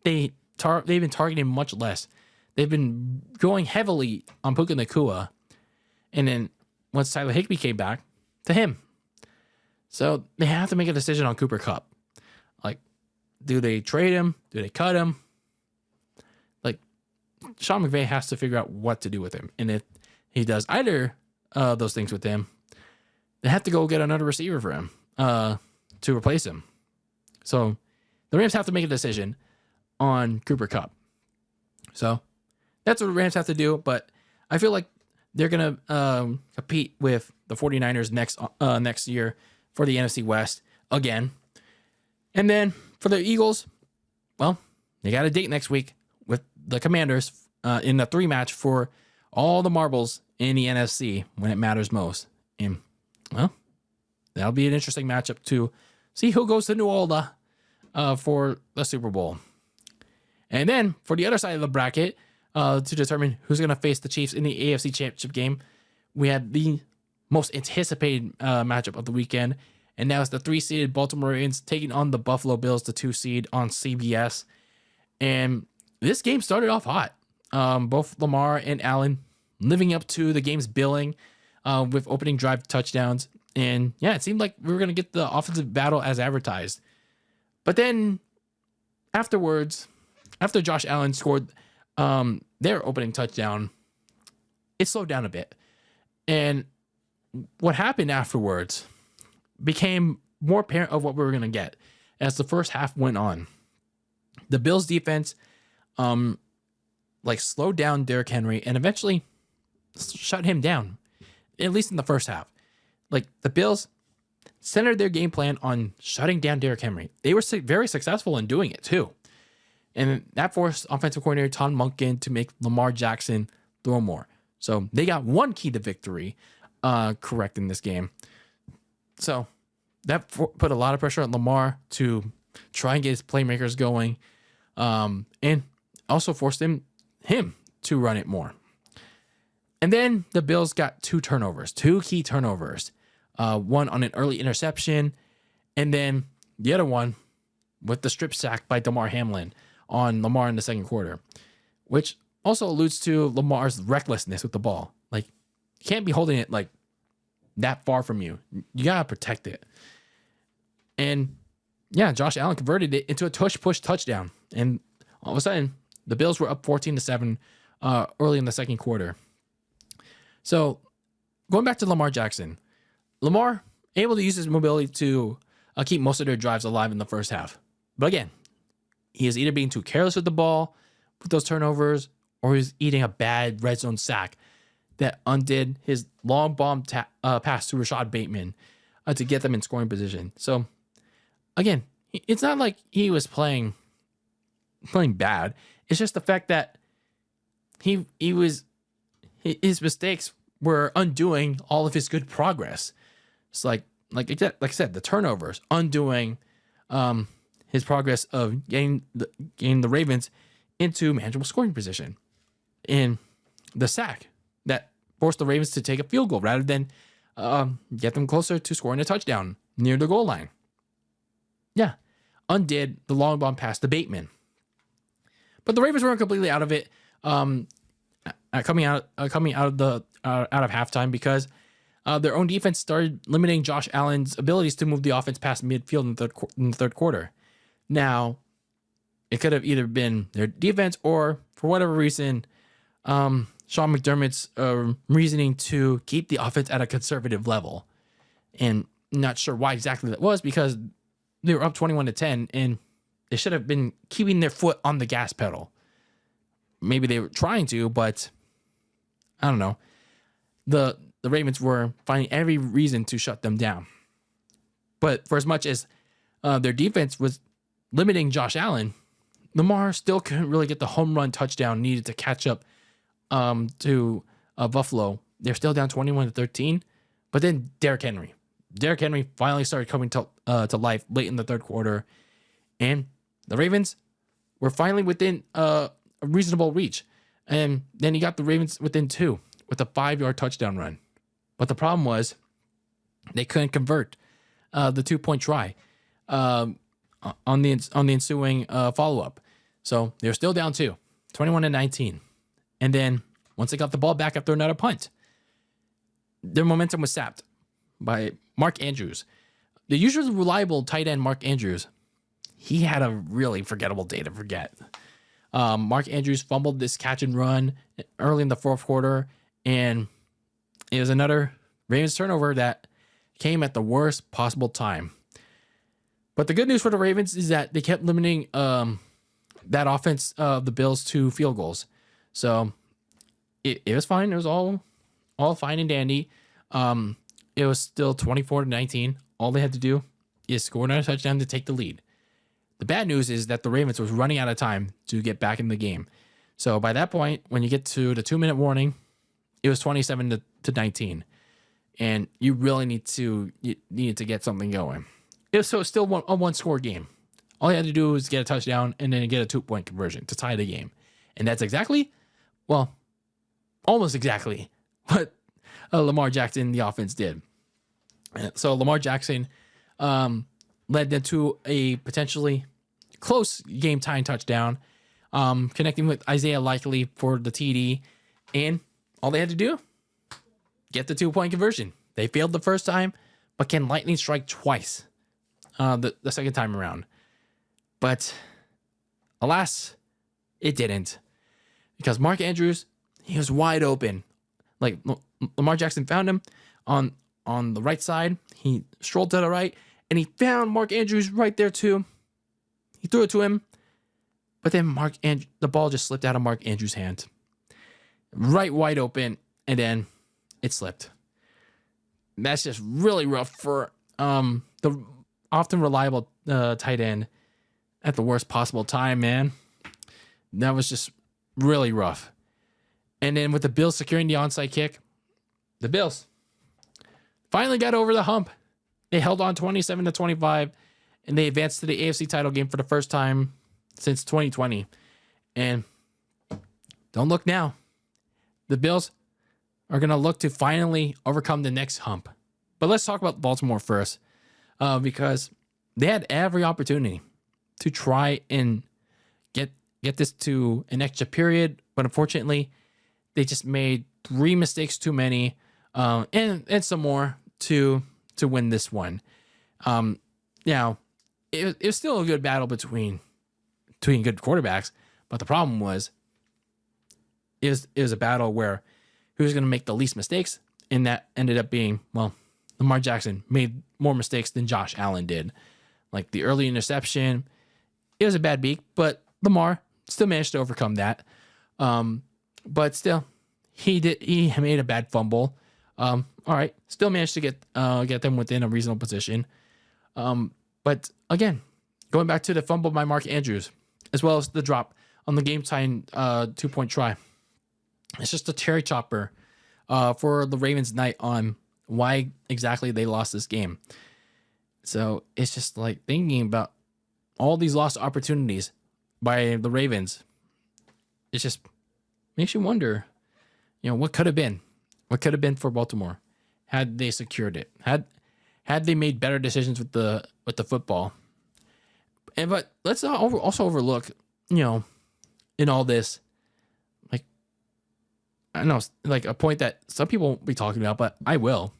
they've been targeting much less. They've been going heavily on Puka Nacua, and then once Tyler Higbee came back, to him. So they have to make a decision on Cooper Kupp. Like, do they trade him? Do they cut him? Like, Sean McVay has to figure out what to do with him. And if he does either those things with him, they have to go get another receiver for him to replace him. So the Rams have to make a decision on Cooper Kupp. So that's what the Rams have to do. But I feel like they're going to compete with the 49ers next year for the NFC West again. And then for the Eagles, well, they got a date next week with the Commanders in the 3-match for all the marbles in the NFC when it matters most. And, well, that'll be an interesting matchup to see who goes to New Orleans for the Super Bowl. And then for the other side of the bracket, to determine who's going to face the Chiefs in the AFC Championship game, we had the most anticipated matchup of the weekend, and now it's the 3-seeded Baltimore Ravens taking on the Buffalo Bills, the 2-seed on CBS. And this game started off hot. Both Lamar and Allen living up to the game's billing with opening drive touchdowns. And yeah, it seemed like we were going to get the offensive battle as advertised. But then afterwards, after Josh Allen scored their opening touchdown, it slowed down a bit. And what happened afterwards became more apparent of what we were going to get as the first half went on. The Bills defense slowed down Derrick Henry and eventually shut him down, at least in the first half. Like, the Bills centered their game plan on shutting down Derrick Henry. They were very successful in doing it too. And that forced offensive coordinator Todd Monken to make Lamar Jackson throw more. So they got one key to victory correct in this game. So that put a lot of pressure on Lamar to try and get his playmakers going, and also forced him to run it more. And then the Bills got two key turnovers. One on an early interception, and then the other one with the strip sack by Damar Hamlin on Lamar in the second quarter, which also alludes to Lamar's recklessness with the ball. Like, you can't be holding it like that far from you. You gotta protect it. And yeah, Josh Allen converted it into a push touchdown. And all of a sudden, the Bills were up 14-7 early in the second quarter. So going back to Lamar Jackson, Lamar able to use his mobility to keep most of their drives alive in the first half. But again, he is either being too careless with the ball with those turnovers, or he's eating a bad red zone sack that undid his long bomb pass to Rashad Bateman to get them in scoring position. So again, it's not like he was playing bad. It's just the fact that his mistakes were undoing all of his good progress. It's like I said, the turnovers undoing his progress of getting the Ravens into manageable scoring position, in the sack that forced the Ravens to take a field goal rather than get them closer to scoring a touchdown near the goal line. Yeah, undid the long bomb pass to Bateman. But the Ravens weren't completely out of it coming out of halftime, because their own defense started limiting Josh Allen's abilities to move the offense past midfield in the third quarter. Now, it could have either been their defense or, for whatever reason, Sean McDermott's reasoning to keep the offense at a conservative level. And not sure why exactly that was, because they were up 21-10, and they should have been keeping their foot on the gas pedal. Maybe they were trying to, but I don't know. The Ravens were finding every reason to shut them down. But for as much as their defense was limiting Josh Allen, Lamar still couldn't really get the home run touchdown needed to catch up to Buffalo. They're still down 21-13. But then Derrick Henry finally started coming to life late in the third quarter, and the Ravens were finally within a reasonable reach. And then he got the Ravens within 2 with a 5-yard touchdown run. But the problem was they couldn't convert the 2-point try on the ensuing follow-up. So they were still down 21-19. And then once they got the ball back after another punt, their momentum was sapped by Mark Andrews. The usually reliable tight end Mark Andrews, he had a really forgettable day to forget. Mark Andrews fumbled this catch and run early in the fourth quarter, and it was another Ravens turnover that came at the worst possible time. But the good news for the Ravens is that they kept limiting that offense of the Bills to field goals. So it was fine. It was all fine and dandy. It was still 24-19. All they had to do is score another touchdown to take the lead. The bad news is that the Ravens was running out of time to get back in the game. So by that point, when you get to the 2-minute warning, it was 27-19, and you really needed to get something going. It was still a one-score game. All you had to do was get a touchdown and then get a 2-point conversion to tie the game, and that's almost exactly what Lamar Jackson, the offense, did. So Lamar Jackson led them to a potentially close game-tying touchdown, connecting with Isaiah Likely for the TD, and all they had to do, get the 2-point conversion. They failed the first time, but can lightning strike twice the second time around. But alas, it didn't, because Mark Andrews, he was wide open. Like, Lamar Jackson found him on the right side. He strolled to the right, and he found Mark Andrews right there too. He threw it to him, but then the ball just slipped out of Mark Andrews' hand, right wide open, and then it slipped. That's just really rough for the often reliable tight end at the worst possible time, man. That was just really rough. And then with the Bills securing the onside kick, the Bills finally got over the hump. They held on 27-25, and they advanced to the AFC title game for the first time since 2020. And don't look now. The Bills are going to look to finally overcome the next hump. But let's talk about Baltimore first, because they had every opportunity to try and get this to an extra period, but unfortunately, they just made 3 mistakes too many, and some more to win this one. Now, it was still a good battle between good quarterbacks, but the problem was it was a battle where who was going to make the least mistakes, and that ended up being, well, Lamar Jackson made more mistakes than Josh Allen did. Like the early interception, it was a bad beat, but Lamar still managed to overcome that. But still, he made a bad fumble. All right, still managed to get them within a reasonable position. But again, going back to the fumble by Mark Andrews, as well as the drop on the game-tying 2-point try. It's just a cherry chopper for the Ravens night on why exactly they lost this game. So it's just like thinking about all these lost opportunities by the Ravens. It just makes you wonder, what could have been? What could have been for Baltimore had they secured it? Had they made better decisions with the football? But let's not also overlook, in all this, like, I know, like a point that some people won't be talking about, but I will.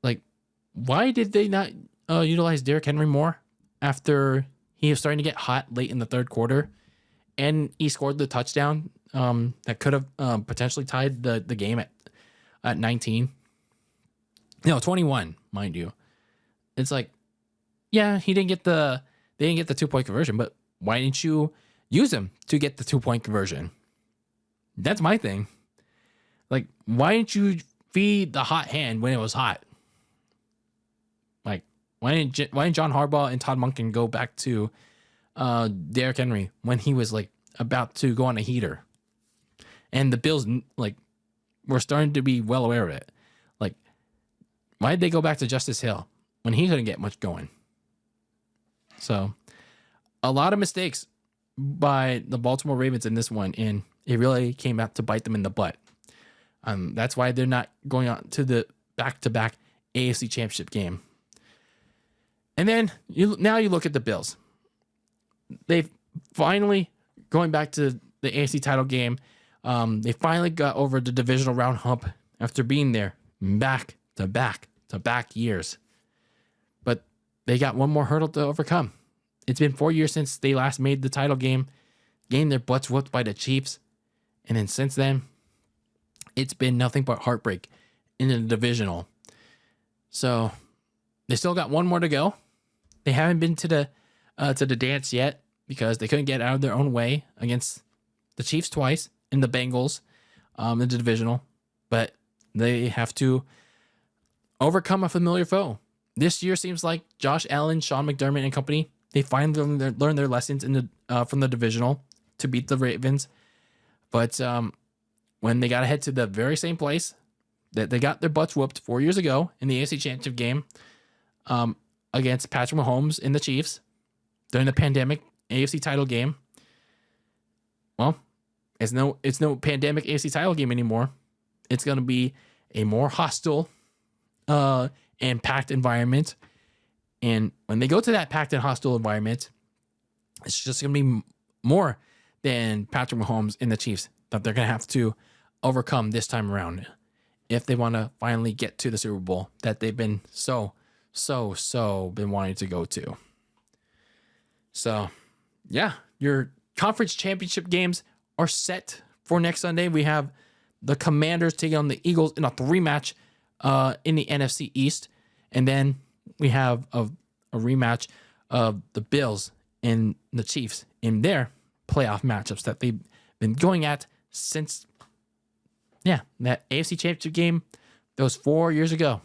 Like, why did they not utilize Derrick Henry more after he was starting to get hot late in the third quarter, and he scored the touchdown that could have potentially tied the game at 19? 21, mind you. It's like, yeah, they didn't get the 2-point conversion, but why didn't you use him to get the 2-point conversion? That's my thing. Like, why didn't you feed the hot hand when it was hot? Like, why didn't John Harbaugh and Todd Monken go back to Derrick Henry when he was like about to go on a heater? And the Bills like were starting to be well aware of it. Like, why did they go back to Justice Hill when he couldn't get much going? So, a lot of mistakes by the Baltimore Ravens in this one, and it really came out to bite them in the butt. That's why they're not going on to the back-to-back AFC Championship game. And then you look at the Bills. They've finally, going back to the AFC title game, they finally got over the divisional round hump after being there back-to-back years. But they got one more hurdle to overcome. It's been 4 years since they last made the title game, getting their butts whooped by the Chiefs. And then since then, it's been nothing but heartbreak in the divisional. So they still got one more to go. They haven't been to the dance yet because they couldn't get out of their own way against the Chiefs twice and the Bengals in the divisional. But they have to overcome a familiar foe. This year seems like Josh Allen, Sean McDermott, and company, they finally learned their lessons from the divisional to beat the Ravens. But when they got to head to the very same place that they got their butts whooped 4 years ago in the AFC Championship game against Patrick Mahomes and the Chiefs during the pandemic AFC title game, well, it's no pandemic AFC title game anymore. It's going to be a more hostile and packed environment. And when they go to that packed and hostile environment, it's just going to be more than Patrick Mahomes and the Chiefs that they're going to have to overcome this time around if they want to finally get to the Super Bowl that they've been so been wanting to go to. So, yeah, your conference championship games are set for next Sunday. We have the Commanders taking on the Eagles in a 3-match in the NFC East. And then we have a rematch of the Bills and the Chiefs in their playoff matchups that they've been going at since, that AFC Championship game, those 4 years ago.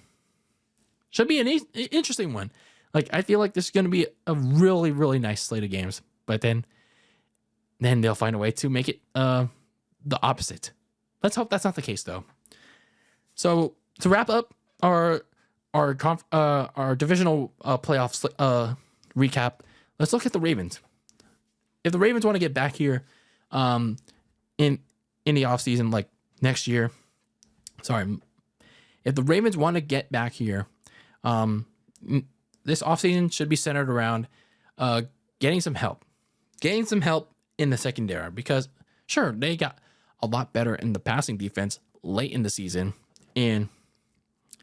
Should be an interesting one. Like, I feel like this is going to be a really, really nice slate of games. But then they'll find a way to make it the opposite. Let's hope that's not the case, though. So to wrap up our divisional playoffs recap, let's look at the Ravens. If the Ravens want to get back here in the offseason, like next year, if the Ravens want to get back here, this offseason should be centered around getting some help in the secondary, because sure, they got a lot better in the passing defense late in the season in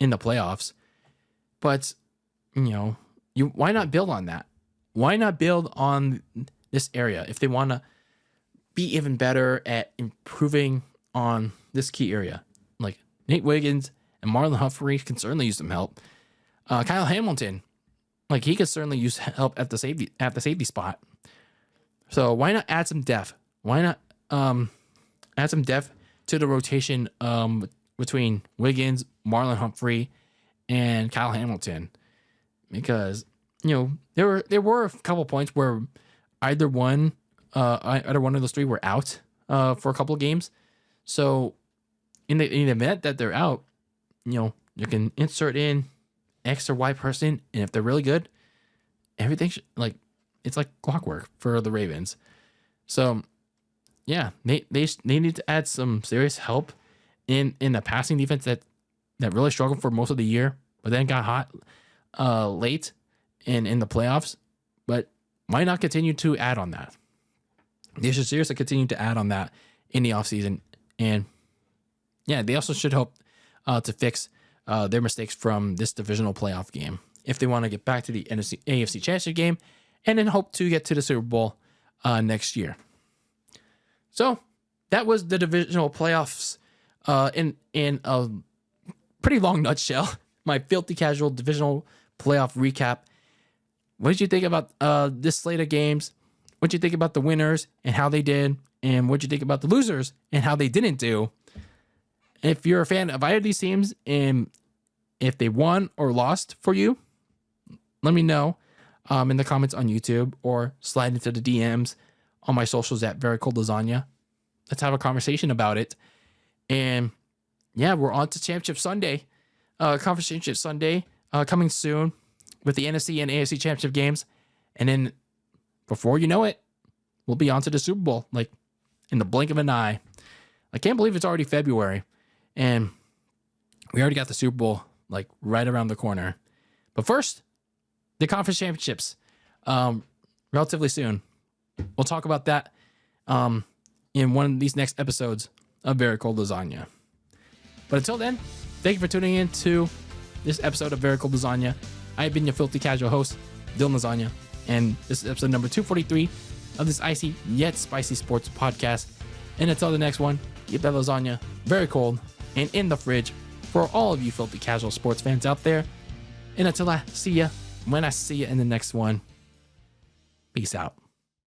the playoffs, but why not build on that? Why not build on this area if they want to be even better at improving on this key area? Like Nate Wiggins and Marlon Humphrey can certainly use some help. Kyle Hamilton, like he could certainly use help at the safety spot. So why not add some depth? Why not add some depth to the rotation between Wiggins, Marlon Humphrey, and Kyle Hamilton? Because there were a couple points where either one of those three were out for a couple of games. So in the event that they're out, you can insert in X or Y person, and if they're really good, everything it's like clockwork for the Ravens. So yeah, they need to add some serious help in the passing defense that really struggled for most of the year, but then got hot late in the playoffs. But why not continue to add on that? They should seriously continue to add on that in the offseason. And yeah, they also should hope to fix their mistakes from this divisional playoff game if they want to get back to the AFC Championship game, and then hope to get to the Super Bowl next year. So that was the divisional playoffs in a pretty long nutshell. My filthy casual divisional playoff recap. What did you think about this slate of games? What did you think about the winners and how they did? And what did you think about the losers and how they didn't do? If you're a fan of either of these teams and if they won or lost for you, let me know in the comments on YouTube, or slide into the DMs on my socials at Very Cold Lasagna. Let's have a conversation about it. And yeah, we're on to Championship Sunday. Conference Championship Sunday coming soon with the NFC and AFC Championship games. And then before you know it, we'll be on to the Super Bowl, like in the blink of an eye. I can't believe it's already February. And we already got the Super Bowl like right around the corner. But first, the conference championships relatively soon. We'll talk about that in one of these next episodes of Very Cold Lasagna. But until then, thank you for tuning in to this episode of Very Cold Lasagna. I have been your filthy casual host, Dylan Lasagna, and this is episode number 243 of this icy yet spicy sports podcast. And until the next one, keep that lasagna very cold and in the fridge for all of you filthy casual sports fans out there. And until I see ya, when I see you in the next one, peace out.